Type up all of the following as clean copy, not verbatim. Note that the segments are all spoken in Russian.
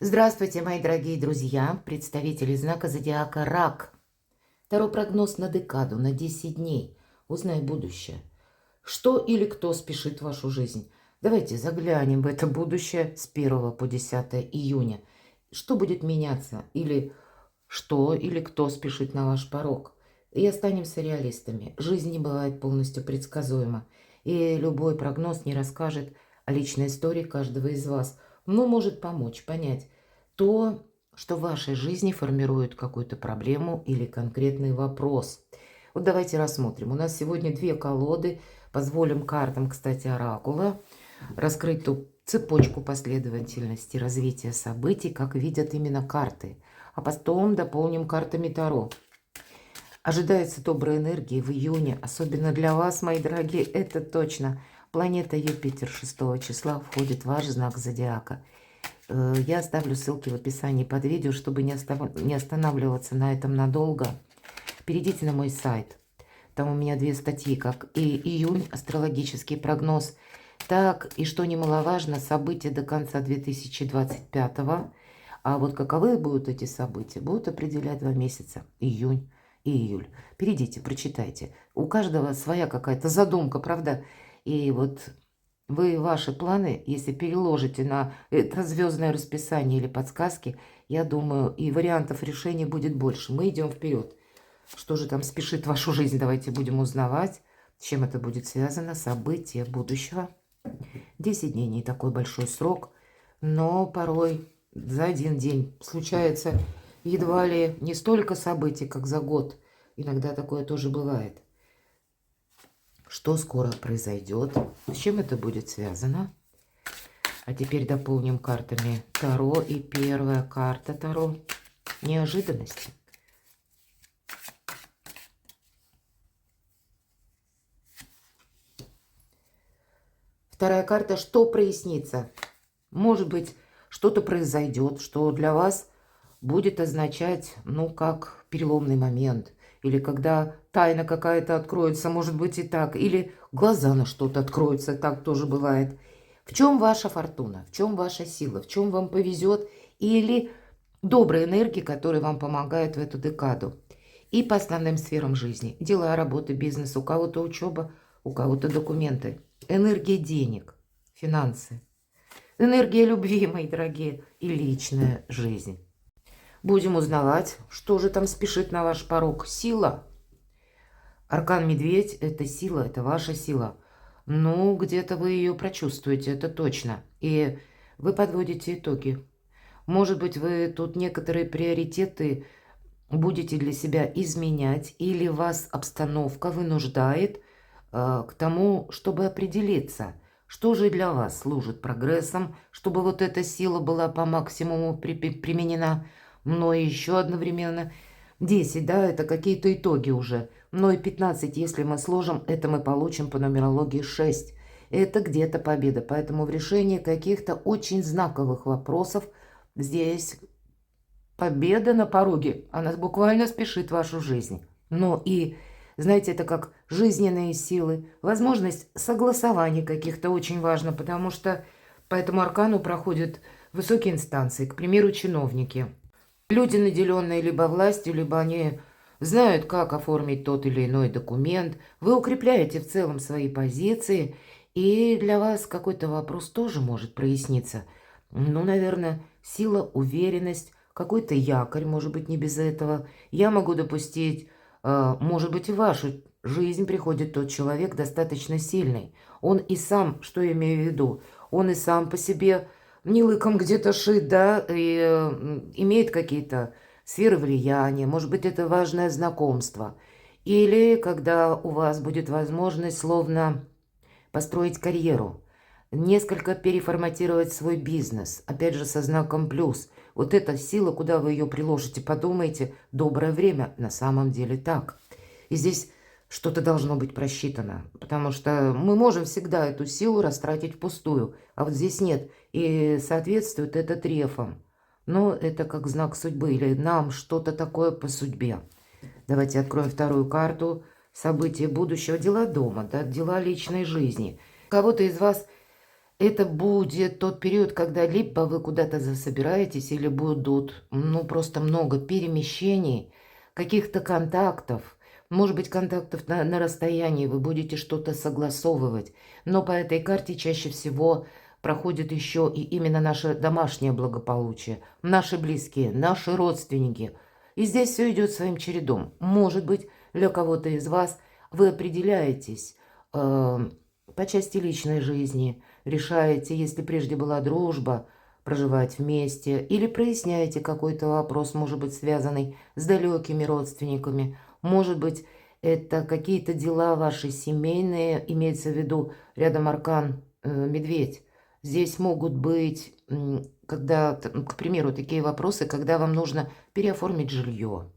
Здравствуйте, мои дорогие друзья, представители знака зодиака Рак. Второй прогноз на декаду, на 10 дней. Узнай будущее. Что или кто спешит в вашу жизнь? Давайте заглянем в это будущее с 1 по 10 июня. Что будет меняться? Или что или кто спешит на ваш порог? И останемся реалистами. Жизнь не бывает полностью предсказуема. И любой прогноз не расскажет о личной истории каждого из вас, но может помочь понять то, что в вашей жизни формирует какую-то проблему или конкретный вопрос. Вот давайте рассмотрим. У нас сегодня две колоды. Позволим картам, кстати, оракула раскрыть ту цепочку последовательности развития событий, как видят именно карты. А потом дополним картами Таро. Ожидается добрая энергия в июне, особенно для вас, мои дорогие, это точно. Планета Юпитер 6 числа входит в ваш знак зодиака. Я оставлю ссылки в описании под видео, чтобы не останавливаться на этом надолго. Перейдите на мой сайт. Там у меня две статьи, как и июнь, астрологический прогноз, так и, что немаловажно, события до конца 2025. А вот каковы будут эти события, будут определять 2 месяца, июнь и июль. Перейдите, прочитайте. У каждого своя какая-то задумка, правда? И вот вы ваши планы, если переложите на это звездное расписание или подсказки, я думаю, и вариантов решения будет больше. Мы идем вперед. Что же там спешит в вашу жизнь? Давайте будем узнавать, с чем это будет связано. События будущего. 10 дней не такой большой срок, но порой за один день случается едва ли не столько событий, как за год. Иногда такое тоже бывает. Что скоро произойдет? С чем это будет связано? А теперь дополним картами Таро. И первая карта Таро. Неожиданности. Вторая карта. Что прояснится? Может быть, что-то произойдет, что для вас будет означать, ну, как переломный момент. Или когда тайна какая-то откроется, может быть и так. Или глаза на что-то откроются, так тоже бывает. В чем ваша фортуна? В чем ваша сила? В чем вам повезет? Или добрая энергия, которая вам помогает в эту декаду? И по основным сферам жизни. Дела, работа, бизнес. У кого-то учеба, у кого-то документы. Энергия денег, финансы. Энергия любви, мои дорогие, и личная жизнь. Будем узнавать, что же там спешит на ваш порог. Сила. Аркан Медведь – это сила, это ваша сила. Ну, где-то вы ее прочувствуете, это точно. И вы подводите итоги. Может быть, вы тут некоторые приоритеты будете для себя изменять, или вас обстановка вынуждает к тому, чтобы определиться, что же для вас служит прогрессом, чтобы вот эта сила была по максимуму применена. Но еще одновременно 10, да, это какие-то итоги уже. Но и 15, если мы сложим, это мы получим по нумерологии 6. Это где-то победа. Поэтому в решении каких-то очень знаковых вопросов здесь победа на пороге. Она буквально спешит в вашу жизнь. Но и, знаете, это как жизненные силы, возможность согласования каких-то очень важно, потому что по этому аркану проходят высокие инстанции, к примеру, чиновники. Люди, наделенные либо властью, либо они знают, как оформить тот или иной документ. Вы укрепляете в целом свои позиции, и для вас какой-то вопрос тоже может проясниться. Ну, наверное, сила, уверенность, какой-то якорь, может быть, не без этого. Я могу допустить, может быть, и в вашу жизнь приходит тот человек достаточно сильный. Он и сам, что я имею в виду, он и сам по себе не лыком где-то шит, да, и имеет какие-то сферы влияния, может быть, это важное знакомство. Или когда у вас будет возможность словно построить карьеру, несколько переформатировать свой бизнес, опять же, со знаком плюс. Вот эта сила, куда вы ее приложите, подумайте, доброе время, на самом деле так. И здесь что-то должно быть просчитано, потому что мы можем всегда эту силу растратить впустую, а вот здесь нет, и соответствует это трефам. Но это как знак судьбы, или нам что-то такое по судьбе. Давайте откроем вторую карту. События будущего, дела дома, да, дела личной жизни. Кого-то из вас Это будет тот период, когда либо вы куда-то засобираетесь, или будут, ну, просто много перемещений, каких-то контактов. Может быть, контактов на расстоянии, вы будете что-то согласовывать. Но по этой карте чаще всего проходит еще и именно наше домашнее благополучие, наши близкие, наши родственники. И здесь все идет своим чередом. Может быть, для кого-то из вас вы определяетесь по части личной жизни, решаете, если прежде была дружба, проживать вместе, или проясняете какой-то вопрос, может быть, связанный с далекими родственниками, может быть, это какие-то дела ваши семейные, имеется в виду рядом аркан медведь. Здесь могут быть, когда, к примеру, такие вопросы, когда вам нужно переоформить жилье.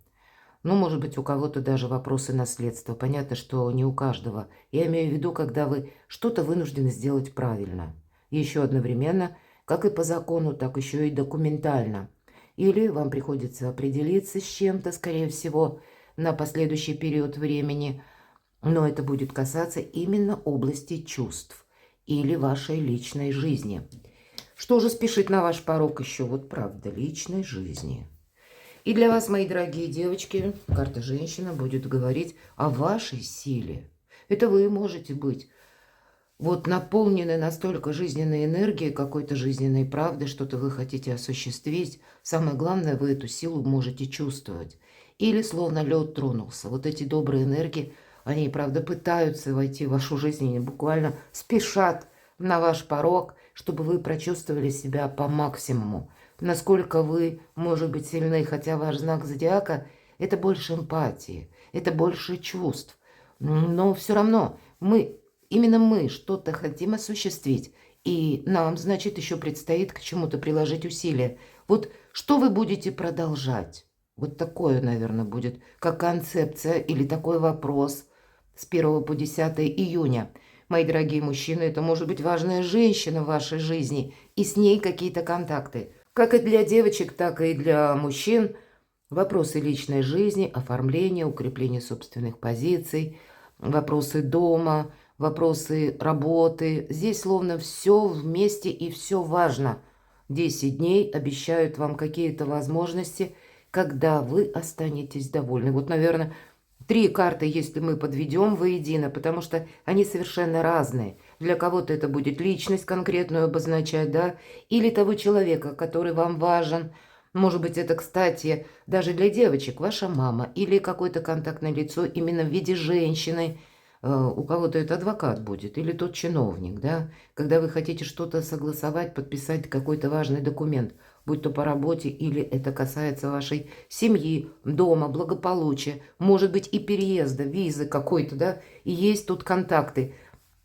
Ну, может быть, у кого-то даже вопросы наследства. Понятно, что не у каждого. Я имею в виду, когда вы что-то вынуждены сделать правильно. И еще одновременно, как и по закону, так еще и документально. Или вам приходится определиться с чем-то, скорее всего, на последующий период времени. Но это будет касаться именно области чувств или вашей личной жизни. Что же спешит на ваш порог еще? Вот правда, личной жизни. И для вас, мои дорогие девочки, карта женщина будет говорить о вашей силе. Это вы можете быть вот наполнены настолько жизненной энергией, какой-то жизненной правдой, что-то вы хотите осуществить. Самое главное, вы эту силу можете чувствовать. Или словно лед тронулся. Вот эти добрые энергии, они, правда, пытаются войти в вашу жизнь, они буквально спешат на ваш порог, чтобы вы прочувствовали себя по максимуму. Насколько вы, может быть, сильны, хотя ваш знак зодиака – это больше эмпатии, это больше чувств. Но все равно именно мы что-то хотим осуществить, и нам, значит, еще предстоит к чему-то приложить усилия. Вот что вы будете продолжать? Вот такое, наверное, будет как концепция или такой вопрос с 1 по 10 июня. Мои дорогие мужчины, это может быть важная женщина в вашей жизни, и с ней какие-то контакты. Как и для девочек, так и для мужчин. Вопросы личной жизни, оформления, укрепления собственных позиций, вопросы дома, вопросы работы. Здесь словно все вместе и все важно. 10 дней обещают вам какие-то возможности, когда вы останетесь довольны. Вот, наверное, 3 карты, если мы подведем воедино, потому что они совершенно разные. Для кого-то это будет личность конкретную обозначать, да, или того человека, который вам важен. Может быть, это, кстати, даже для девочек, ваша мама или какое-то контактное лицо именно в виде женщины. У кого-то это адвокат будет или тот чиновник, да, когда вы хотите что-то согласовать, подписать какой-то важный документ, будь то по работе или это касается вашей семьи, дома, благополучия, может быть и переезда, визы какой-то, да, и есть тут контакты.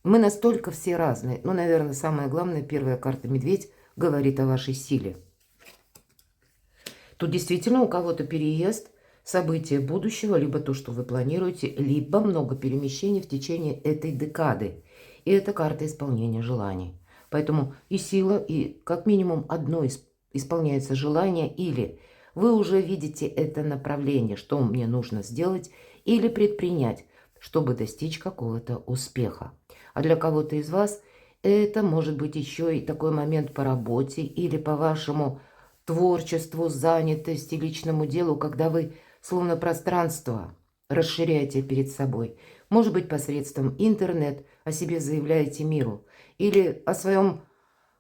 Мы настолько все разные. Но, наверное, самое главное, первая карта «Медведь» говорит о вашей силе. Тут действительно у кого-то переезд, события будущего, либо то, что вы планируете, либо много перемещений в течение этой декады. И это карта исполнения желаний. Поэтому и сила, и как минимум одно исполняется желание, или вы уже видите это направление, что мне нужно сделать или предпринять, чтобы достичь какого-то успеха. А для кого-то из вас это может быть еще и такой момент по работе или по вашему творчеству, занятости, личному делу, когда вы словно пространство расширяете перед собой. Может быть, посредством интернет о себе заявляете миру. Или о своем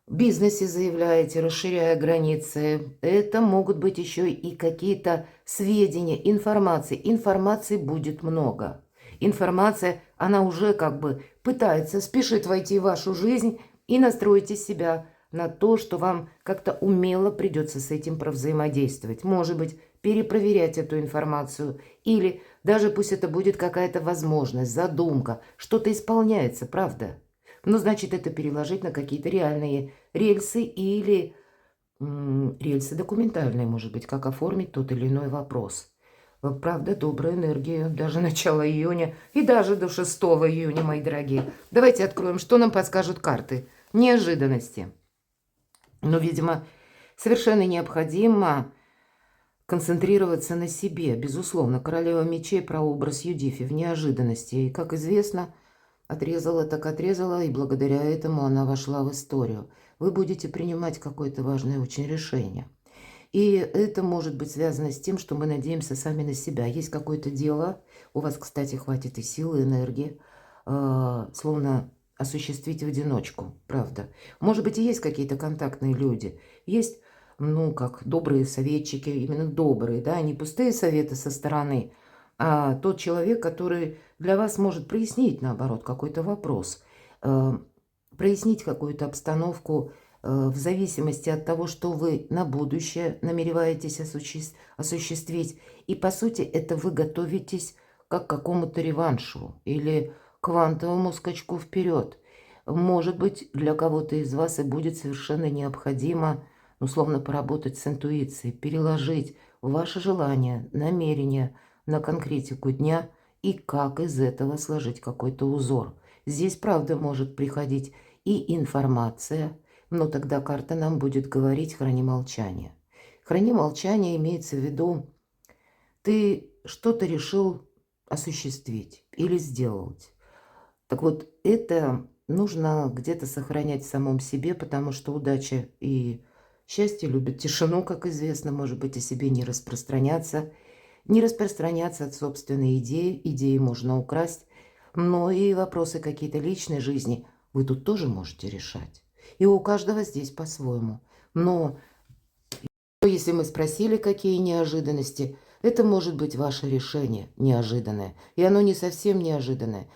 бизнесе заявляете, расширяя границы. Это могут быть еще и какие-то сведения, информации. Информации будет много. Информация, она уже как бы пытается, спешит войти в вашу жизнь и настроите себя на то, что вам как-то умело придется с этим провзаимодействовать. Может быть, перепроверять эту информацию. Или даже пусть это будет какая-то возможность, задумка. Что-то исполняется, правда? Ну, значит, это переложить на какие-то реальные рельсы или рельсы документальные, может быть, как оформить тот или иной вопрос. Правда, добрая энергия, даже начало июня и даже до 6 июня, мои дорогие. Давайте откроем, что нам подскажут карты. Неожиданности. Но, видимо, совершенно необходимо концентрироваться на себе. Безусловно, королева мечей, прообраз Юдифи в неожиданности. И, как известно, Отрезала так отрезала, и благодаря этому она вошла в историю. Вы будете принимать какое-то важное очень решение. И это может быть связано с тем, что мы надеемся сами на себя. Есть какое-то дело, у вас, кстати, хватит и силы, и энергии, словно осуществить в одиночку, правда. Может быть, и есть какие-то контактные люди. Есть, ну, как добрые советчики, именно добрые, да, не пустые советы со стороны, а тот человек, который для вас может прояснить, наоборот, какой-то вопрос, прояснить какую-то обстановку, в зависимости от того, что вы на будущее намереваетесь осуществить. И, по сути, это вы готовитесь как к какому-то реваншу или квантовому скачку вперед. Может быть, для кого-то из вас и будет совершенно необходимо, условно, поработать с интуицией, переложить ваши желания, намерения на конкретику дня и как из этого сложить какой-то узор. Здесь, правда, может приходить и информация, но тогда карта нам будет говорить «храни молчание». Храни молчание имеется в виду, ты что-то решил осуществить или сделать. Так вот, это нужно где-то сохранять в самом себе, потому что удача и счастье любят тишину, как известно, может быть, о себе не распространяться. Не распространяться от собственной идеи, идеи можно украсть, но и вопросы какие-то личной жизни вы тут тоже можете решать. И у каждого здесь по-своему. Но если мы спросили, какие неожиданности, это может быть ваше решение неожиданное. И оно не совсем неожиданное.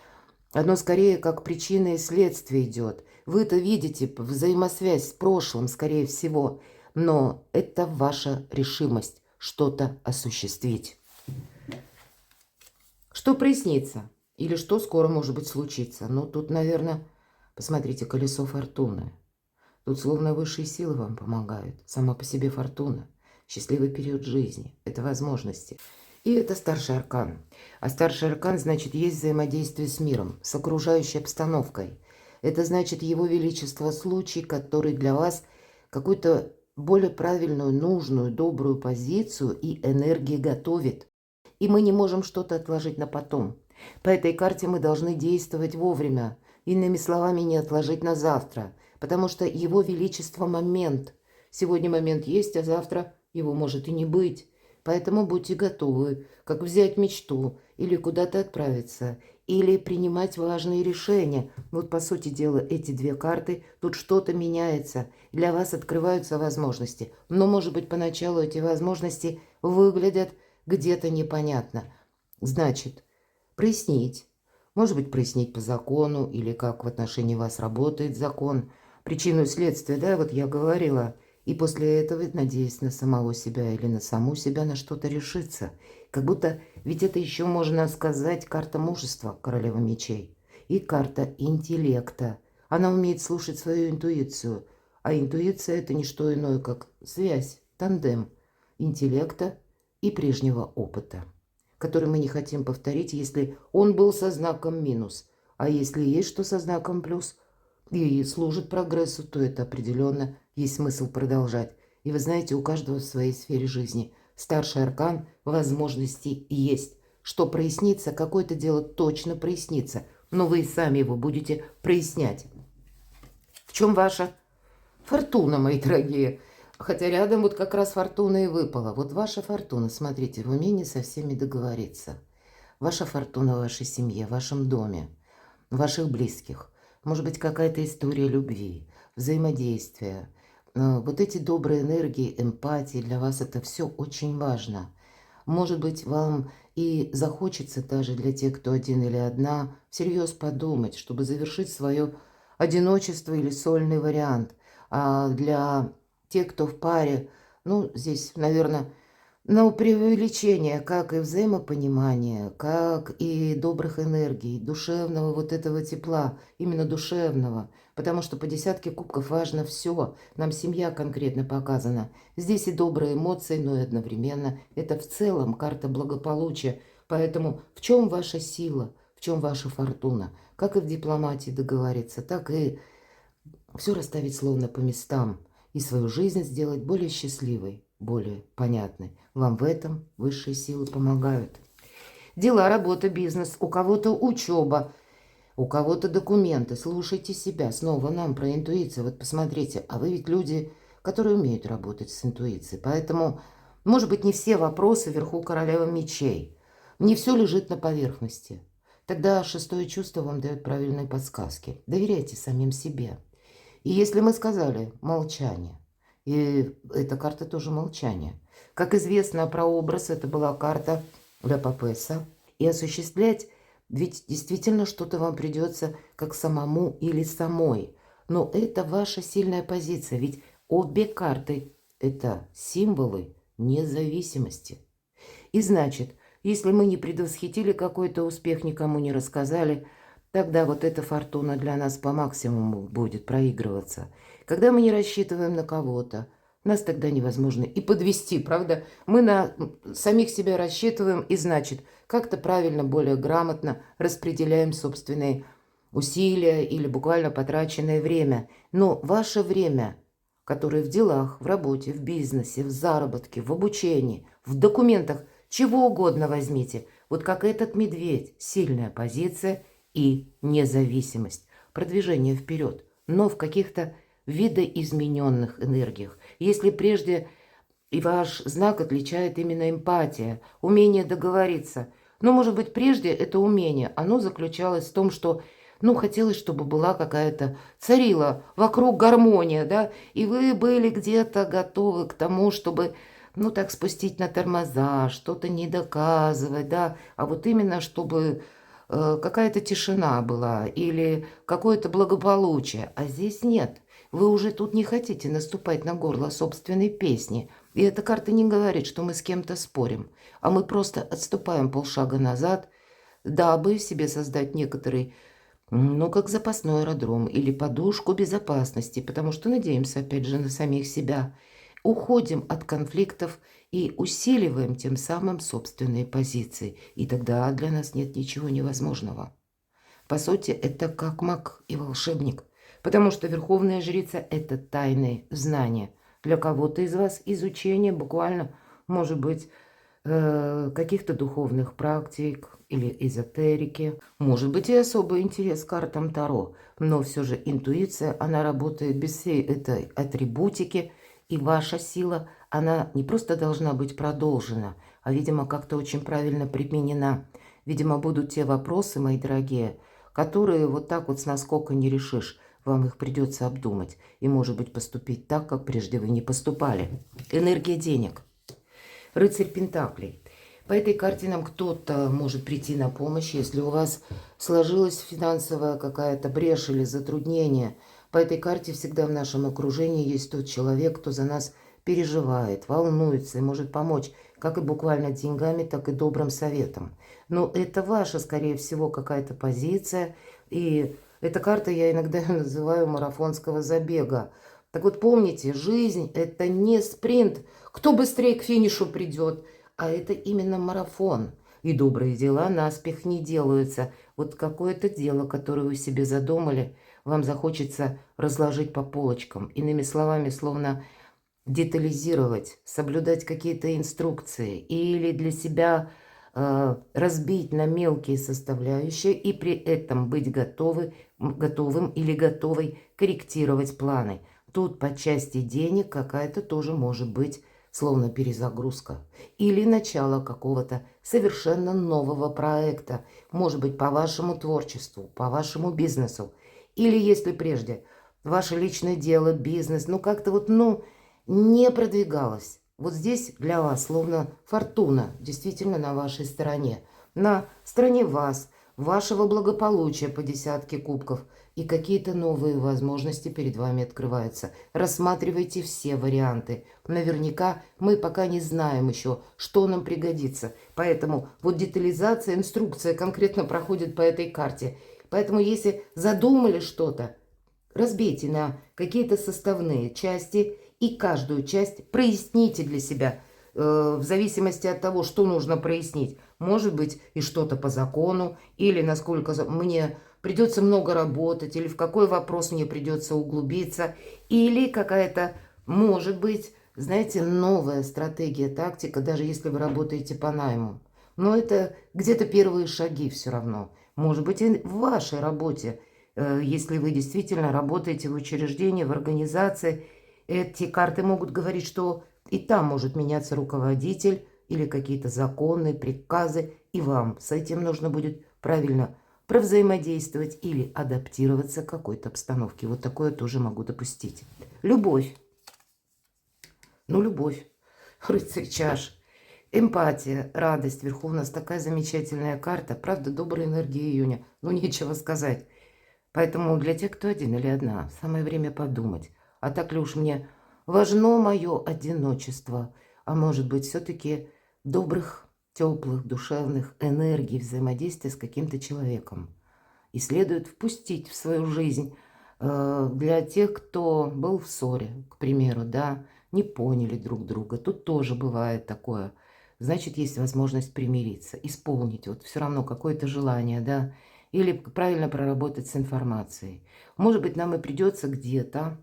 Оно скорее как причина и следствие идет. Вы-то видите взаимосвязь с прошлым, скорее всего. Но это ваша решимость что-то осуществить. Что прояснится? Или что скоро, может быть, случится? Ну, тут, наверное, посмотрите, колесо фортуны. Тут словно высшие силы вам помогают. Сама по себе фортуна. Счастливый период жизни. Это возможности. И это старший аркан. А старший аркан, значит, есть взаимодействие с миром, с окружающей обстановкой. Это значит его величество случай, который для вас какую-то более правильную, нужную, добрую позицию и энергии готовит. И мы не можем что-то отложить на потом. По этой карте мы должны действовать вовремя. Иными словами, не отложить на завтра. Потому что его величество момент. Сегодня момент есть, а завтра его может и не быть. Поэтому будьте готовы, как взять мечту, или куда-то отправиться, или принимать важные решения. Вот, по сути дела, эти две карты, тут что-то меняется. Для вас открываются возможности. Но, может быть, поначалу эти возможности выглядят где-то непонятно. Значит, прояснить. Может быть, прояснить по закону, или как в отношении вас работает закон. Причину и следствие, да, вот я говорила. И после этого, надеясь на самого себя или на саму себя, на что-то решиться. Как будто, ведь это еще можно сказать, карта мужества, королева мечей. И карта интеллекта. Она умеет слушать свою интуицию. А интуиция – это не что иное, как связь, тандем интеллекта и прежнего опыта, который мы не хотим повторить, если он был со знаком минус. А если есть что со знаком плюс и служит прогрессу, то это определенно есть смысл продолжать. И вы знаете, у каждого в своей сфере жизни старший аркан возможностей есть. Что прояснится, какое-то дело точно прояснится, но вы и сами его будете прояснять. В чем ваша фортуна, мои дорогие? Хотя рядом вот как раз фортуна и выпала. Вот ваша фортуна, смотрите, в умении со всеми договориться. Ваша фортуна в вашей семье, в вашем доме, в ваших близких. Может быть, какая-то история любви, взаимодействия. Вот эти добрые энергии, эмпатии, для вас это все очень важно. Может быть, вам и захочется даже для тех, кто один или одна, всерьез подумать, чтобы завершить свое одиночество или сольный вариант. А для тех, кто в паре, ну, здесь, наверное, но преувеличение, как и взаимопонимание, как и добрых энергий, душевного вот этого тепла, именно душевного. Потому что по десятке кубков важно все. Нам семья конкретно показана. Здесь и добрые эмоции, но и одновременно это в целом карта благополучия. Поэтому в чем ваша сила, в чем ваша фортуна? Как и в дипломатии договориться, так и все расставить словно по местам. И свою жизнь сделать более счастливой, более понятной. Вам в этом высшие силы помогают. Дела, работа, бизнес, у кого-то учеба. у кого-то документы. Слушайте себя. Снова нам про интуицию. Вот посмотрите, а вы ведь люди, которые умеют работать с интуицией. Поэтому, может быть, не все вопросы вверху королевы мечей. Не все лежит на поверхности. Тогда шестое чувство вам дает правильные подсказки. Доверяйте самим себе. И если мы сказали молчание, и эта карта тоже молчание. Как известно, прообраз это была карта Ля Папеса. И осуществлять ведь действительно что-то вам придется как самому или самой. Но это ваша сильная позиция. Ведь обе карты это символы независимости. И значит, если мы не предвосхитили какой-то успех, никому не рассказали, тогда вот эта фортуна для нас по максимуму будет проигрываться. Когда мы не рассчитываем на кого-то, нас тогда невозможно и подвести, правда? Мы на самих себя рассчитываем и, значит, как-то правильно, более грамотно распределяем собственные усилия или буквально потраченное время. Но ваше время, которое в делах, в работе, в бизнесе, в заработке, в обучении, в документах, чего угодно возьмите, вот как этот медведь, сильная позиция и независимость, продвижение вперед, но в каких-то видоизмененных энергиях. Если прежде и ваш знак отличает именно эмпатия, умение договориться, но, может быть, прежде это умение, оно заключалось в том, что, хотелось, чтобы была какая-то, царила вокруг гармония, да, и вы были где-то готовы к тому, чтобы, так спустить на тормоза, что-то не доказывать, да, а вот именно, чтобы какая-то тишина была или какое-то благополучие, а здесь нет. Вы уже тут не хотите наступать на горло собственной песни. И эта карта не говорит, что мы с кем-то спорим, а мы просто отступаем полшага назад, дабы себе создать некоторый, как запасной аэродром или подушку безопасности, потому что надеемся, опять же, на самих себя. Уходим от конфликтов и усиливаем тем самым собственные позиции. И тогда для нас нет ничего невозможного. По сути, это как маг и волшебник. Потому что Верховная Жрица – это тайные знания. Для кого-то из вас изучение буквально, может быть, каких-то духовных практик или эзотерики. Может быть, и особый интерес к картам Таро. Но все же интуиция, она работает без всей этой атрибутики. И ваша сила, она не просто должна быть продолжена, а, видимо, как-то очень правильно применена. Видимо, будут те вопросы, мои дорогие, которые вот так вот с наскока не решишь. Вам их придется обдумать и, может быть, поступить так, как прежде вы не поступали. Энергия денег. Рыцарь Пентаклей. По этой карте нам кто-то может прийти на помощь, если у вас сложилась финансовая какая-то брешь или затруднение. По этой карте всегда в нашем окружении есть тот человек, кто за нас переживает, волнуется и может помочь, как и буквально деньгами, так и добрым советом. Но это ваша, скорее всего, какая-то позиция, и эта карта я иногда называю марафонского забега. Так вот помните, жизнь – это не спринт, кто быстрее к финишу придет, а это именно марафон. И добрые дела наспех не делаются. Вот какое-то дело, которое вы себе задумали, вам захочется разложить по полочкам. Иными словами, словно детализировать, соблюдать какие-то инструкции или для себя разбить на мелкие составляющие и при этом быть готовым или готовой корректировать планы. Тут по части денег какая-то тоже может быть словно перезагрузка или начало какого-то совершенно нового проекта, может быть, по вашему творчеству, по вашему бизнесу. Или если прежде ваше личное дело, бизнес, как-то не продвигалось. Вот здесь для вас словно фортуна действительно на вашей стороне. На стороне вас, вашего благополучия по десятке кубков. И какие-то новые возможности перед вами открываются. Рассматривайте все варианты. Наверняка мы пока не знаем еще, что нам пригодится. Поэтому вот детализация, инструкция конкретно проходит по этой карте. Поэтому если задумали что-то, разбейте на какие-то составные части и каждую часть проясните для себя в зависимости от того, что нужно прояснить. Может быть, и что-то по закону, или насколько мне придется много работать, или в какой вопрос мне придется углубиться, или какая-то, может быть, знаете, новая стратегия, тактика, даже если вы работаете по найму. Но это где-то первые шаги все равно. Может быть, и в вашей работе, если вы действительно работаете в учреждении, в организации, эти карты могут говорить, что и там может меняться руководитель или какие-то законы, приказы, и вам с этим нужно будет правильно провзаимодействовать или адаптироваться к какой-то обстановке. Вот такое тоже могу допустить. Любовь. Ну, любовь. Рыцарь чаш. Эмпатия, радость. Вверху у нас такая замечательная карта. Правда, добрая энергия июня. Ну, нечего сказать. Поэтому для тех, кто один или одна, самое время подумать. А так ли уж мне важно мое одиночество? А может быть, все-таки добрых, теплых, душевных энергий взаимодействия с каким-то человеком. И следует впустить в свою жизнь для тех, кто был в ссоре, к примеру, да, не поняли друг друга. Тут тоже бывает такое. Значит, есть возможность примириться, исполнить вот все равно какое-то желание, да, или правильно проработать с информацией. Может быть, нам и придется где-то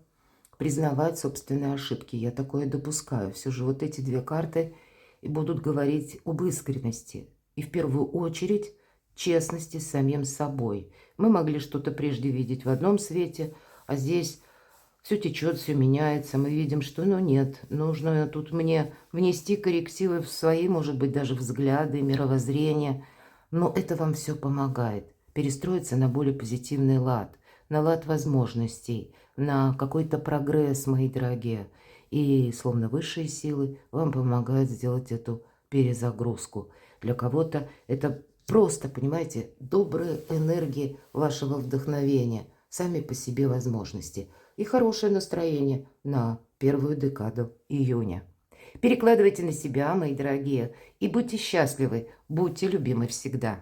признавать собственные ошибки. Я такое допускаю. Все же вот эти две карты и будут говорить об искренности. И в первую очередь честности с самим собой. Мы могли что-то прежде видеть в одном свете, а здесь все течет, все меняется. Мы видим, что ну нет, нужно тут мне внести коррективы в свои, может быть, даже взгляды, мировоззрение. Но это вам все помогает перестроиться на более позитивный лад, на лад возможностей, на какой-то прогресс, мои дорогие. И словно высшие силы вам помогают сделать эту перезагрузку. Для кого-то это просто, понимаете, добрые энергии вашего вдохновения, сами по себе возможности и хорошее настроение на первую декаду июня. Перекладывайте на себя, мои дорогие, и будьте счастливы, будьте любимы всегда.